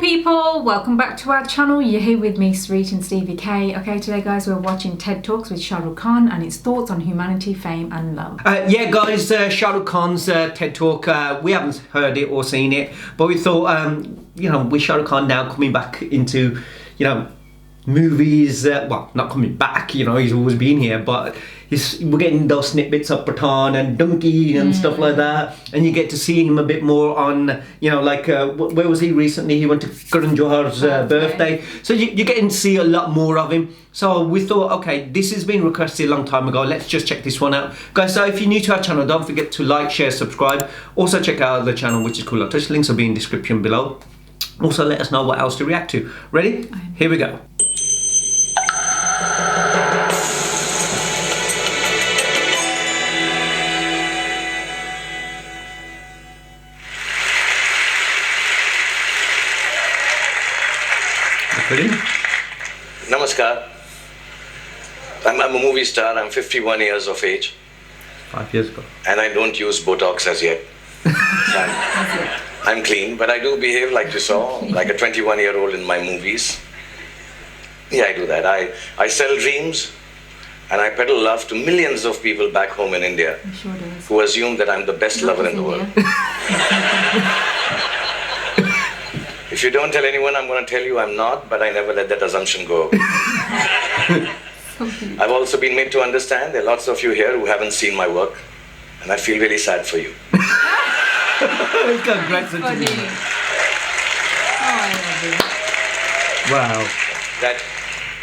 people, welcome back to our channel. You're here with me, Sreet and Stevie K. Okay, today guys we're watching TED Talks with Shah Rukh and its thoughts on humanity, fame and love. Yeah guys, Shah Rukh Khan's TED Talk, we haven't heard it or seen it, but we thought, with Shah Rukh Khan now coming back into, movies, well, not coming back, he's always been here, but we're getting those snippets of Pathan and Donkey and stuff like that, and you get to see him a bit more on, where was he recently? He went to Karan Johar's birthday, so you're getting to see a lot more of him. So we thought, okay, this has been requested a long time ago, let's just check this one out. Guys, so if you're new to our channel, don't forget to like, share, subscribe. Also check out the channel, which is called Touch. Links will be in the description below. Also let us know what else to react to. Ready? Here we go. Namaskar. I'm a movie star. I'm 51 years of age. 5 years ago. And I don't use Botox as yet. I'm clean, but I do behave like you saw, like a 21-year-old in my movies. Yeah, I do that. I sell dreams and I peddle love to millions of people back home in India who assume that I'm the best lover in the world. If you don't tell anyone, I'm going to tell you I'm not, but I never let that assumption go. I've also been made to understand there are lots of you here who haven't seen my work, and I feel really sad for you. Congrats to you. Wow.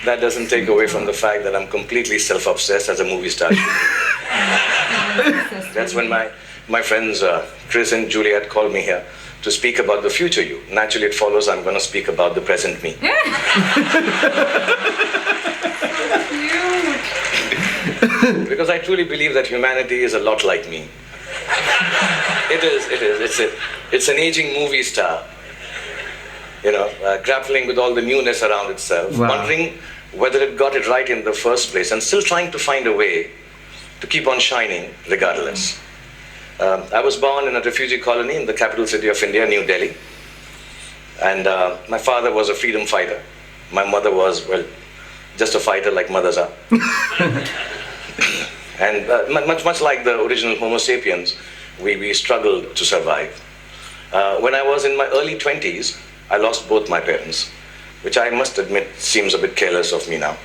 That doesn't take away from the fact that I'm completely self-obsessed as a movie star. That's when my friends Chris and Juliet called me here to speak about the future you. Naturally, it follows I'm going to speak about the present me. Because I truly believe that humanity is a lot like me. It is. It's an aging movie star, grappling with all the newness around itself, wondering whether it got it right in the first place, and still trying to find a way to keep on shining regardless. I was born in a refugee colony in the capital city of India, New Delhi. And my father was a freedom fighter. My mother was, well, just a fighter like mothers are. And much like the original Homo sapiens, we struggled to survive. When I was in my early 20s, I lost both my parents, which I must admit seems a bit careless of me now.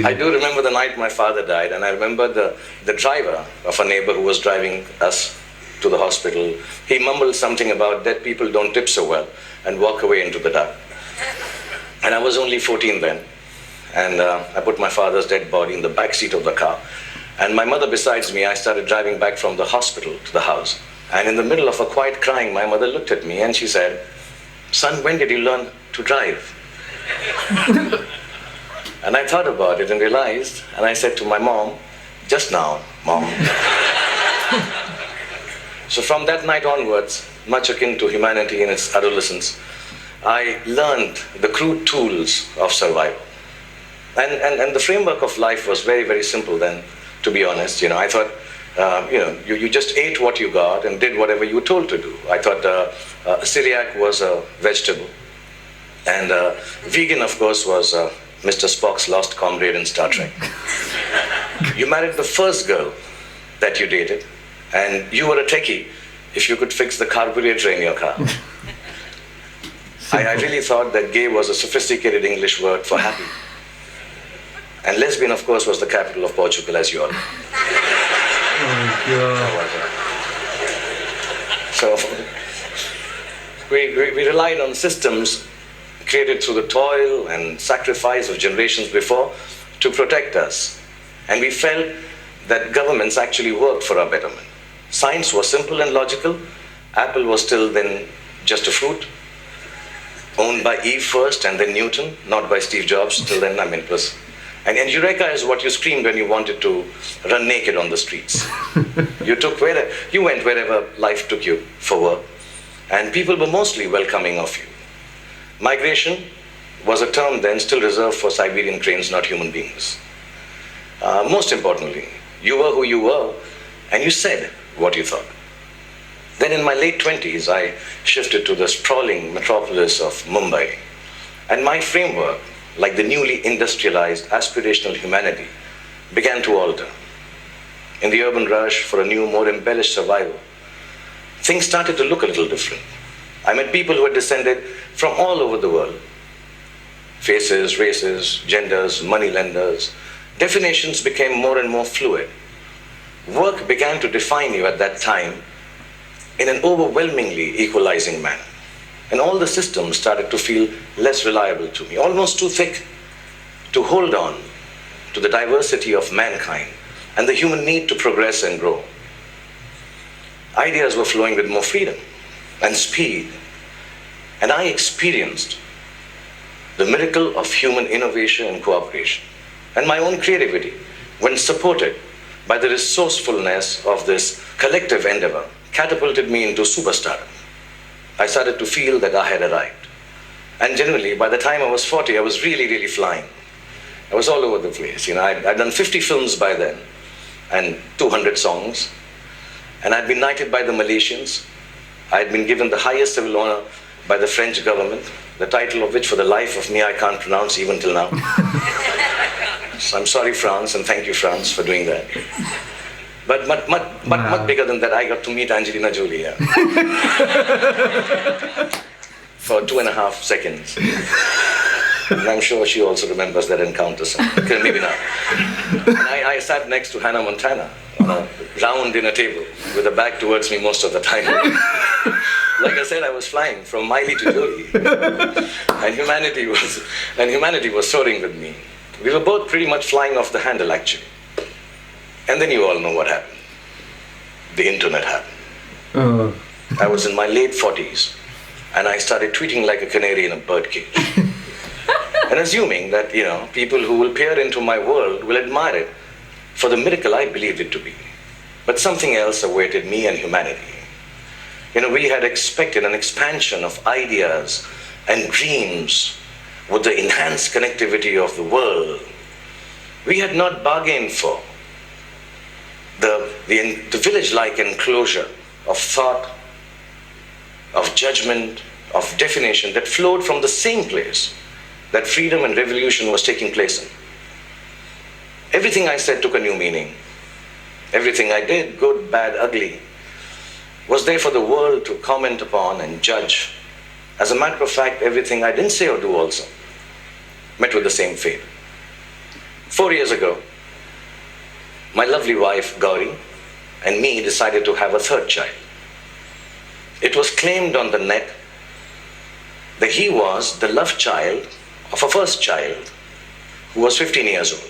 I do remember the night my father died, and I remember the driver of a neighbor who was driving us to the hospital. He mumbled something about dead people don't tip so well and walk away into the dark. And I was only 14 then, and I put my father's dead body in the back seat of the car, and my mother besides me. I started driving back from the hospital to the house, and in the middle of a quiet crying, my mother looked at me and she said, "Son, when did you learn to drive?" And I thought about it and realized, and I said to my mom, "Just now, Mom." So from that night onwards, much akin to humanity in its adolescence, I learned the crude tools of survival. And the framework of life was very, very simple then, to be honest. I thought, you just ate what you got and did whatever you were told to do. I thought celiac was a vegetable. And vegan, of course, was Mr. Spock's lost comrade in Star Trek. You married the first girl that you dated, and you were a techie if you could fix the carburetor in your car. I really thought that gay was a sophisticated English word for happy. And lesbian, of course, was the capital of Portugal, as you all know. Oh, God. So we relied on systems created through the toil and sacrifice of generations before to protect us. And we felt that governments actually worked for our betterment. Science was simple and logical. Apple was still then just a fruit, owned by Eve first and then Newton, not by Steve Jobs. Till then, it was. And Eureka is what you screamed when you wanted to run naked on the streets. You went wherever life took you for work, and people were mostly welcoming of you. Migration was a term then still reserved for Siberian cranes, not human beings. Most importantly, You were who you were, and you said what you thought. Then in my late 20s, I shifted to the sprawling metropolis of Mumbai. And my framework, like the newly industrialized aspirational humanity, began to alter. In the urban rush for a new, more embellished survival, things started to look a little different. I met people who had descended from all over the world. Faces, races, genders, moneylenders. Definitions became more and more fluid. Work began to define you at that time in an overwhelmingly equalizing manner. And all the systems started to feel less reliable to me, almost too thick to hold on to the diversity of mankind and the human need to progress and grow. Ideas were flowing with more freedom and speed, and I experienced the miracle of human innovation and cooperation, and my own creativity, when supported by the resourcefulness of this collective endeavor, catapulted me into superstardom. I started to feel that I had arrived. And generally, by the time I was 40, I was really flying. I was all over the place. I'd done 50 films by then, and 200 songs. And I'd been knighted by the Malaysians. I'd been given the highest civil honor by the French government, the title of which for the life of me I can't pronounce even till now. So I'm sorry, France, and thank you, France, for doing that. But much bigger than that, I got to meet Angelina Jolie, yeah. For 2.5 seconds. And I'm sure she also remembers that encounter somewhere. Okay, maybe not. And I sat next to Hannah Montana on a round dinner table with her back towards me most of the time. Like I said, I was flying from Miley to Jolie. And humanity was soaring with me. We were both pretty much flying off the handle, actually. And then you all know what happened. The internet happened. I was in my late 40s, and I started tweeting like a canary in a birdcage. And assuming that, people who will peer into my world will admire it for the miracle I believed it to be. But something else awaited me and humanity. We had expected an expansion of ideas and dreams with the enhanced connectivity of the world. We had not bargained for the village-like enclosure of thought, of judgment, of definition that flowed from the same place that freedom and revolution was taking place in. Everything I said took a new meaning. Everything I did, good, bad, ugly, was there for the world to comment upon and judge. As a matter of fact, everything I didn't say or do also met with the same fate. 4 years ago, my lovely wife, Gauri, and me decided to have a third child. It was claimed on the net that he was the love child of a first child who was 15 years old.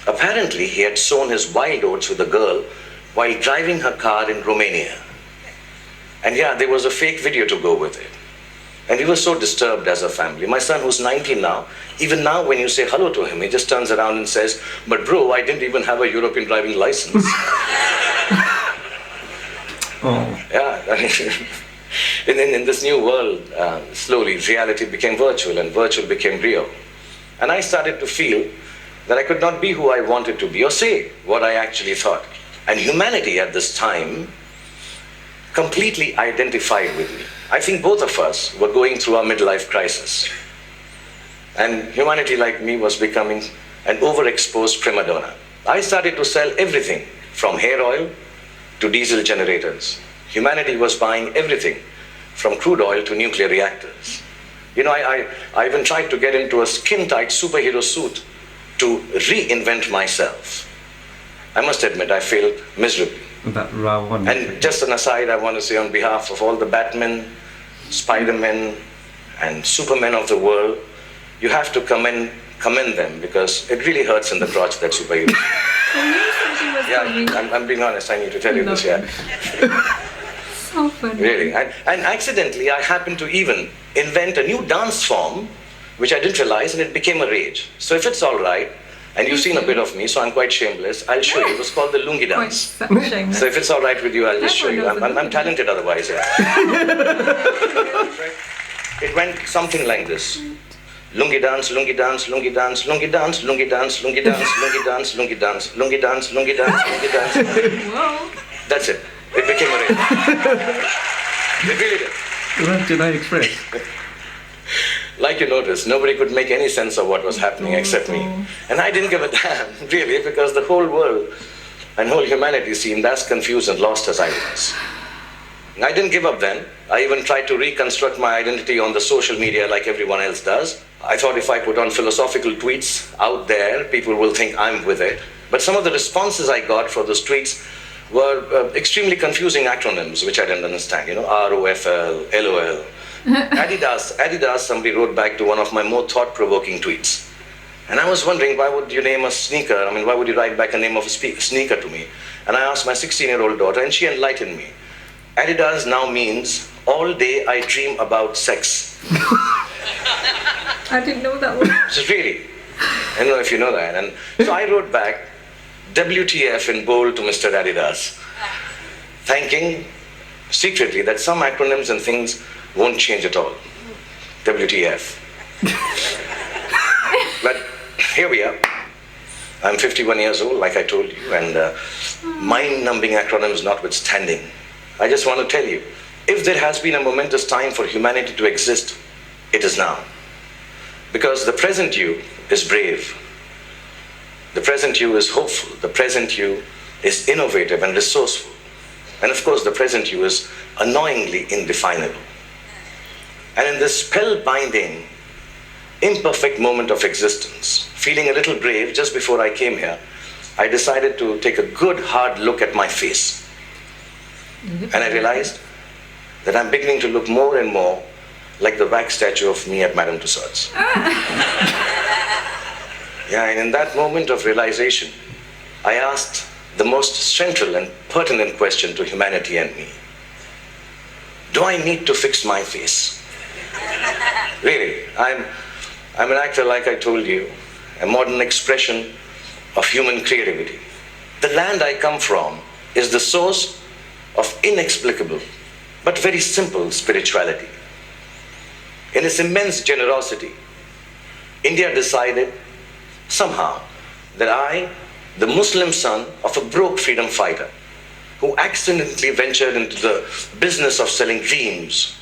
Apparently, he had sown his wild oats with a girl while driving her car in Romania. And yeah, there was a fake video to go with it. And we were so disturbed as a family. My son, who's 19 now, even now when you say hello to him, he just turns around and says, "But bro, I didn't even have a European driving license." Yeah, in this new world, slowly reality became virtual and virtual became real. And I started to feel that I could not be who I wanted to be or say what I actually thought. And humanity at this time completely identified with me. I think both of us were going through our midlife crisis. And humanity, like me, was becoming an overexposed prima donna. I started to sell everything from hair oil to diesel generators. Humanity was buying everything from crude oil to nuclear reactors. I even tried to get into a skin-tight superhero suit to reinvent myself. I must admit, I failed miserably. That raw one. And just an aside, I want to say on behalf of all the Batmen, Spider-Men, and Supermen of the world, you have to commend them, because it really hurts in the crotch, that superhero. Yeah, I'm being honest, I need to tell you this, yeah. So funny. Really. And accidentally, I happened to even invent a new dance form, which I didn't realize, and it became a rage. So if it's all right, and you've seen a bit of me, so I'm quite shameless, I'll show you. It was called the lungi dance. Quite shameless. So if it's all right with you, I'll just show you. I'm talented otherwise, yeah. It went something like this. Lungi dance, lungi dance, lungi dance, lungi dance, lungi dance, lungi dance, lungi dance, lungi dance, lungi dance, lungi dance, lungi dance. Whoa. That's it. It became a rave. It really did. What did I express? Like you noticed, nobody could make any sense of what was happening except me. And I didn't give a damn, really, because the whole world and whole humanity seemed as confused and lost as I was. I didn't give up then. I even tried to reconstruct my identity on the social media like everyone else does. I thought if I put on philosophical tweets out there, people will think I'm with it. But some of the responses I got for those tweets were extremely confusing acronyms, which I didn't understand. ROFL, LOL. Adidas, somebody wrote back to one of my more thought-provoking tweets. And I was wondering, why would you name a sneaker? I mean, why would you write back a name of a sneaker to me? And I asked my 16-year-old daughter, and she enlightened me. Adidas now means, all day I dream about sex. I didn't know that one. So really, I don't know if you know that. And so I wrote back, WTF in bold to Mr. Adidas, thanking secretly that some acronyms and things won't change at all. WTF. But here we are. I'm 51 years old, like I told you, and mind-numbing acronyms notwithstanding, I just want to tell you, if there has been a momentous time for humanity to exist, it is now. Because the present you is brave. The present you is hopeful. The present you is innovative and resourceful. And of course, the present you is annoyingly indefinable. And in this spellbinding, imperfect moment of existence, feeling a little brave just before I came here, I decided to take a good hard look at my face. And I realized that I'm beginning to look more and more like the wax statue of me at Madame Tussauds. Yeah, and in that moment of realization, I asked the most central and pertinent question to humanity and me. Do I need to fix my face? Really, I'm an actor, like I told you, a modern expression of human creativity. The land I come from is the source of inexplicable but very simple spirituality. In its immense generosity, India decided somehow that I, the Muslim son of a broke freedom fighter who accidentally ventured into the business of selling dreams,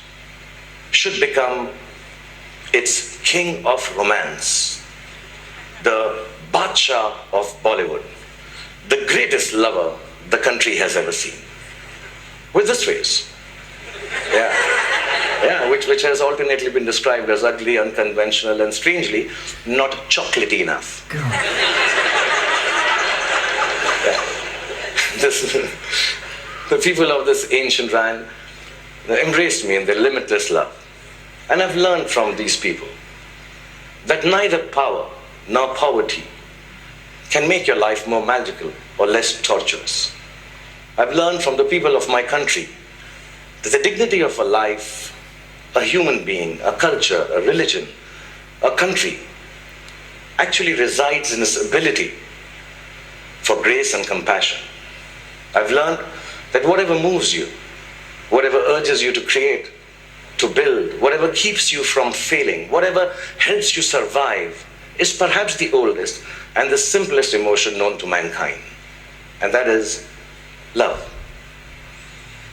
should become its king of romance, the Badshah of Bollywood, the greatest lover the country has ever seen. With this face. Yeah, which has alternately been described as ugly, unconventional, and strangely not chocolatey enough. The people of this ancient land embraced me in their limitless love. And I've learned from these people that neither power nor poverty can make your life more magical or less torturous. I've learned from the people of my country that the dignity of a life, a human being, a culture, a religion, a country, actually resides in its ability for grace and compassion. I've learned that whatever moves you, whatever urges you to create, to build, whatever keeps you from failing, whatever helps you survive, is perhaps the oldest and the simplest emotion known to mankind. And that is love.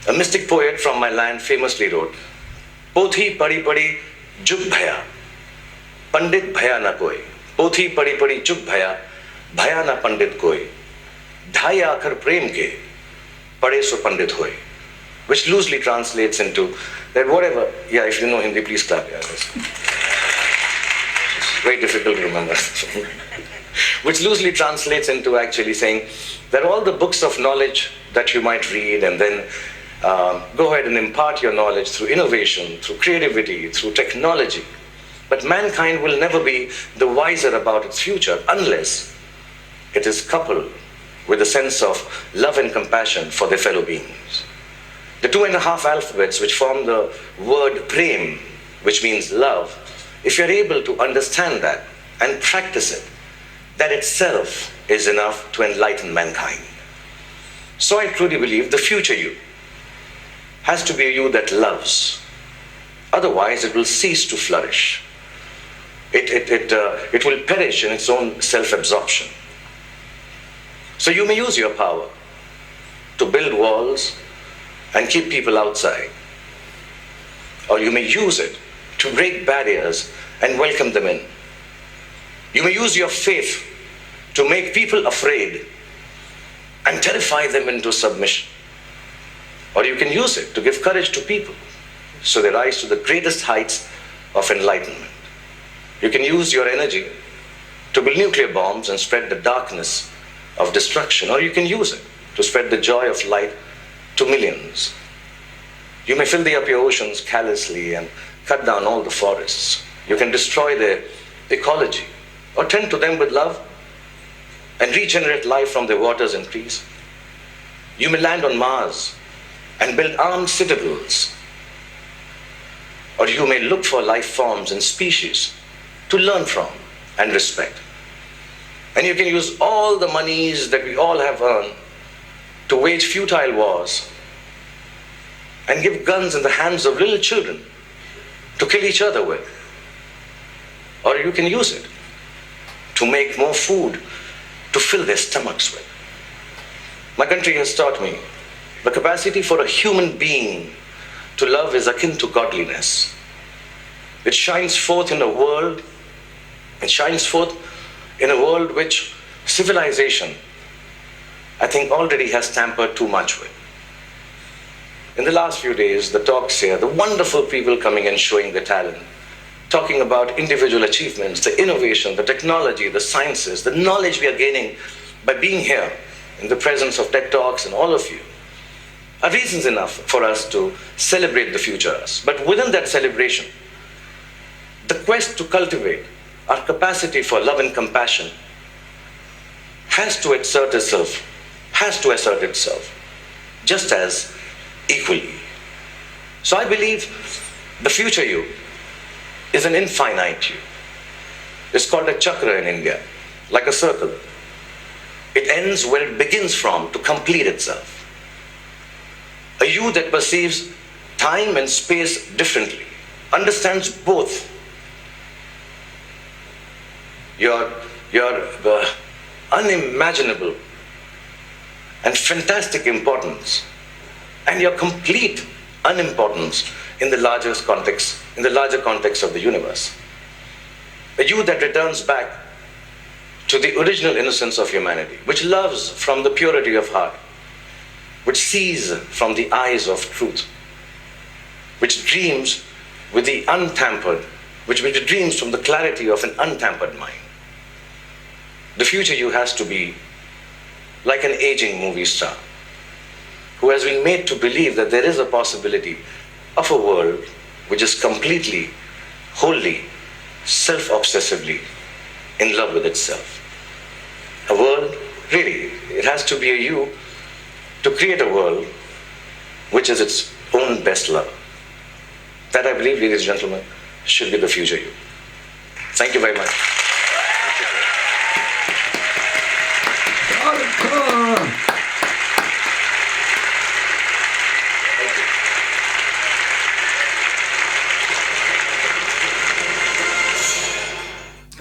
A mystic poet from my land famously wrote, Pothi padi padi jug bhaya, pandit bhaya na koi. Pothi padi padi jug bhaya na pandit koi. Dhai aakhar prem ke, pade so pandit hoy. Which loosely translates into that whatever, yeah, if you know Hindi, please clap. Yeah, it's very difficult to remember. Which loosely translates into actually saying that all the books of knowledge that you might read and then go ahead and impart your knowledge through innovation, through creativity, through technology. But mankind will never be the wiser about its future unless it is coupled with a sense of love and compassion for their fellow beings. The 2.5 alphabets which form the word prem, which means love, if you're able to understand that and practice it, that itself is enough to enlighten mankind. So I truly believe the future you has to be a you that loves. Otherwise, it will cease to flourish. It will perish in its own self-absorption. So you may use your power to build walls and keep people outside. Or you may use it to break barriers and welcome them in. You may use your faith to make people afraid and terrify them into submission. Or you can use it to give courage to people so they rise to the greatest heights of enlightenment. You can use your energy to build nuclear bombs and spread the darkness of destruction, or you can use it to spread the joy of light to millions. You may filthy up your oceans callously and cut down all the forests. You can destroy their ecology or tend to them with love and regenerate life from their waters and trees. You may land on Mars and build armed citadels, or you may look for life forms and species to learn from and respect. And you can use all the monies that we all have earned to wage futile wars and give guns in the hands of little children to kill each other with. Or you can use it to make more food to fill their stomachs with. My country has taught me the capacity for a human being to love is akin to godliness. It shines forth in a world, which civilization, I think, already has tampered too much with. In the last few days, the talks here, the wonderful people coming and showing their talent, talking about individual achievements, the innovation, the technology, the sciences, the knowledge we are gaining by being here in the presence of TED Talks and all of you, are reasons enough for us to celebrate the future us. But within that celebration, the quest to cultivate our capacity for love and compassion has to assert itself just as equally. So I believe the future you is an infinite you. It's called a chakra in India, like a circle. It ends where it begins from to complete itself. A you that perceives time and space differently, understands both your unimaginable and fantastic importance and your complete unimportance in the larger context of the universe. A you that returns back to the original innocence of humanity, which loves from the purity of heart, which sees from the eyes of truth, which dreams with the untampered, which dreams from the clarity of an untampered mind. The future you has to be like an aging movie star who has been made to believe that there is a possibility of a world which is completely, wholly, self-obsessively in love with itself. A world, really, it has to be a you to create a world which is its own best love. That, I believe, ladies and gentlemen, should be the future you. Thank you very much.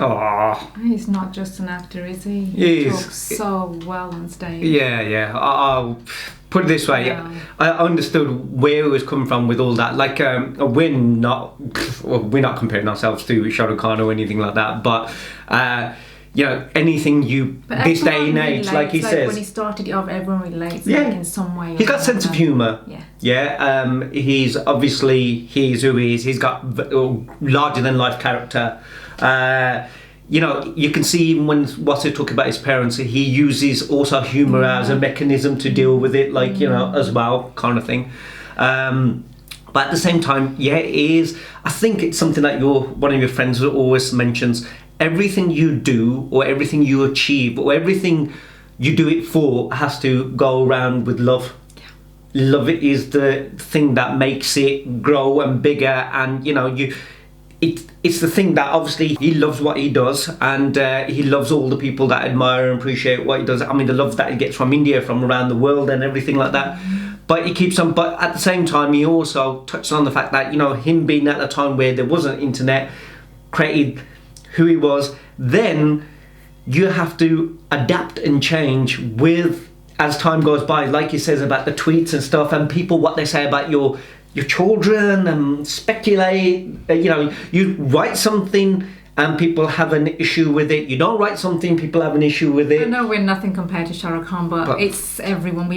Oh, He's not just an actor, is he? He is. Talks so well on stage. yeah. I'll put it this way. Yeah. I understood where it was coming from with all that. Like, we're not comparing ourselves to Shah Rukh Khan or anything like that. But anything But this day and everyone age, relates, like he says. when he started it off, everyone relates, Yeah. like, in some way. He's got a sense of humour. Yeah. He's obviously, he's who he is. He's got larger than life character. You can see even when Wasser talk about his parents, he uses also humour as a mechanism to deal with it, like, as well, kind of thing. But at the same time, it is, I think it's something that one of your friends always mentions. Everything you do or everything you achieve or everything you do it for has to go around with love. Love is the thing that makes it grow and bigger, and it's the thing that obviously he loves what he does, and he loves all the people that admire and appreciate what he does. I mean, the love that he gets from India, from around the world and everything like that. But he keeps on, but at the same time he also touched on the fact that him being at a time where there wasn't internet created who he was, then you have to adapt and change with as time goes by, like he says about the tweets and stuff, and people what they say about your children and speculate. You know, you write something and people have an issue with it. You don't write something, people have an issue with it. I know we're nothing compared to Shah Rukh Khan, but it's everyone.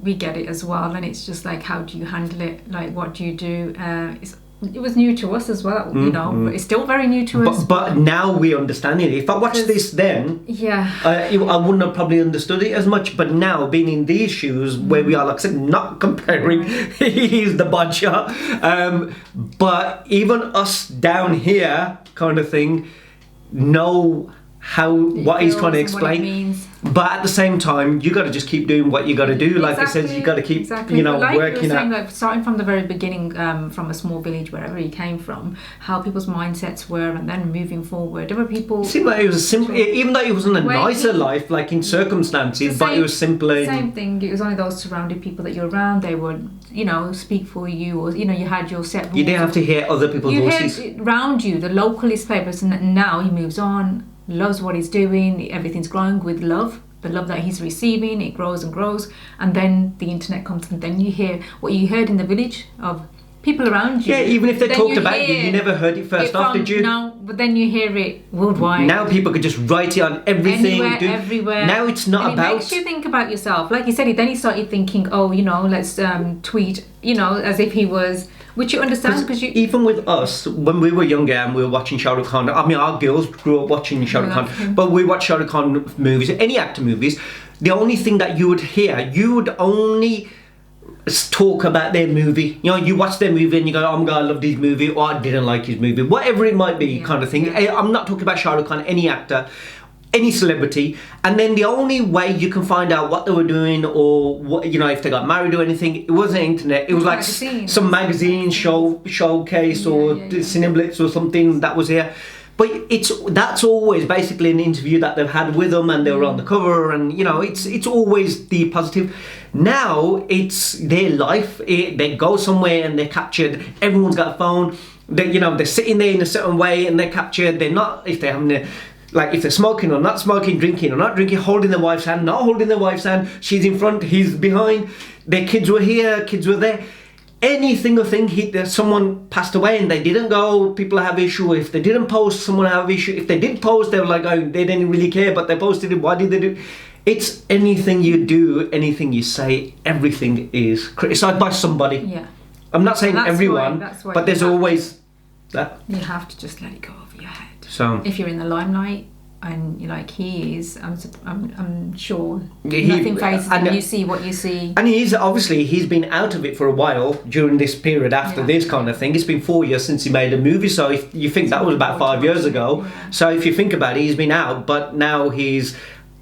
We get it as well, and it's just like, how do you handle it? Like, what do you do? It was new to us as well, you know, but it's still very new to us. But now we understand it. If I watched this then, I wouldn't have probably understood it as much. But now, being in these shoes, where we are, like I said, not comparing, he's the butcher. But even us down here, kind of thing, know what he's trying to explain. But at the same time, you got to just keep doing what you got to do. Like I said, you got to keep, you know, like working saying, like, starting from the very beginning, from a small village, wherever he came from, how people's mindsets were, and then moving forward. There were people. It seemed like it was a simple, even though it wasn't a nicer life, like in circumstances, but it was simpler. Same thing. It was only those surrounding people that you're around. They would, you know, speak for you, or you know, you had your set rules. You didn't have to hear other people's voices. You heard around you the localist papers, and now he moves on. Loves what he's doing, everything's growing with love, the love that he's receiving, it grows and grows, and then the internet comes, and then you hear what you heard in the village of people around you. Yeah, even if they talked about you never heard it first off, did you? No, but then you hear it worldwide. Now people could just write it on everything. Everywhere. Now it's not about... It makes you think about yourself. Like you said, then he started thinking, oh, you know, let's tweet, you know, as if he was... Which you understand, because you... Even with us, when we were younger and we were watching Shah Rukh Khan, I mean, our girls grew up watching Shah Rukh Khan, but we watched Shah Rukh Khan movies, any actor movies, the only thing that you would hear, you would only talk about their movie. You know, you watch their movie and you go, oh my God, I love his movie, or I didn't like his movie, whatever it might be, kind of thing. Yeah. I'm not talking about Shah Rukh Khan, any actor, any celebrity, and then the only way you can find out what they were doing, or what, you know, if they got married or anything, it wasn't internet. It was like some magazine showcase or Cineblitz or something that was here. But that's always basically an interview that they've had with them, and they were on the cover, and you know, it's always the positive. Now it's their life. They go somewhere and they're captured. Everyone's got a phone. They're sitting there in a certain way and they're captured. They're not, if they're having like if they're smoking or not smoking, drinking or not drinking, holding their wife's hand, not holding their wife's hand, she's in front, he's behind, their kids were here, kids were there. Any single thing, someone passed away and they didn't go, people have issue. If they didn't post, someone have issue. If they did post, they were like, oh, they didn't really care, but they posted it, why did they do? It's anything you do, anything you say, everything is criticised by somebody. Yeah. I'm not saying everyone, but there's always that. You have to just let it go over your head. So if you're in the limelight and you're like he is, I'm sure nothing phases you. You see what you see. And he's been out of it for a while during this period after this kind of thing. It's been 4 years since he made a movie, so if you think that was about 5 years ago. Yeah. So if you think about it, he's been out, but now he's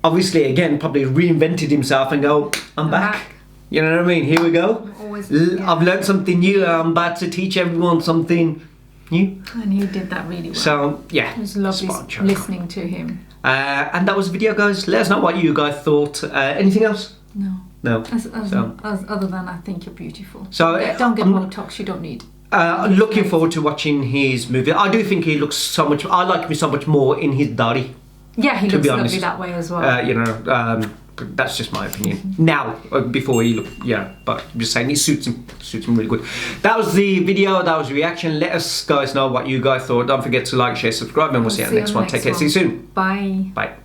obviously again probably reinvented himself and go, I'm back. You know what I mean? Here we go. I've learned something new. I'm about to teach everyone something new. And he did that really well. So yeah, it was lovely listening to him. And that was the video, guys. Let us know what you guys thought. Anything else? No. Other than I think you're beautiful. So don't get Botox. You don't need. Looking forward to watching his movie. I do think he looks so much. I like him so much more in his dari. Yeah, he looks lovely that way as well. That's just my opinion. Now, before he looked, but I'm just saying, it suits him really good. That was the video, that was the reaction. Let us guys know what you guys thought. Don't forget to like, share, subscribe, and we'll see you on the next one. Take care, see you soon. Bye. Bye.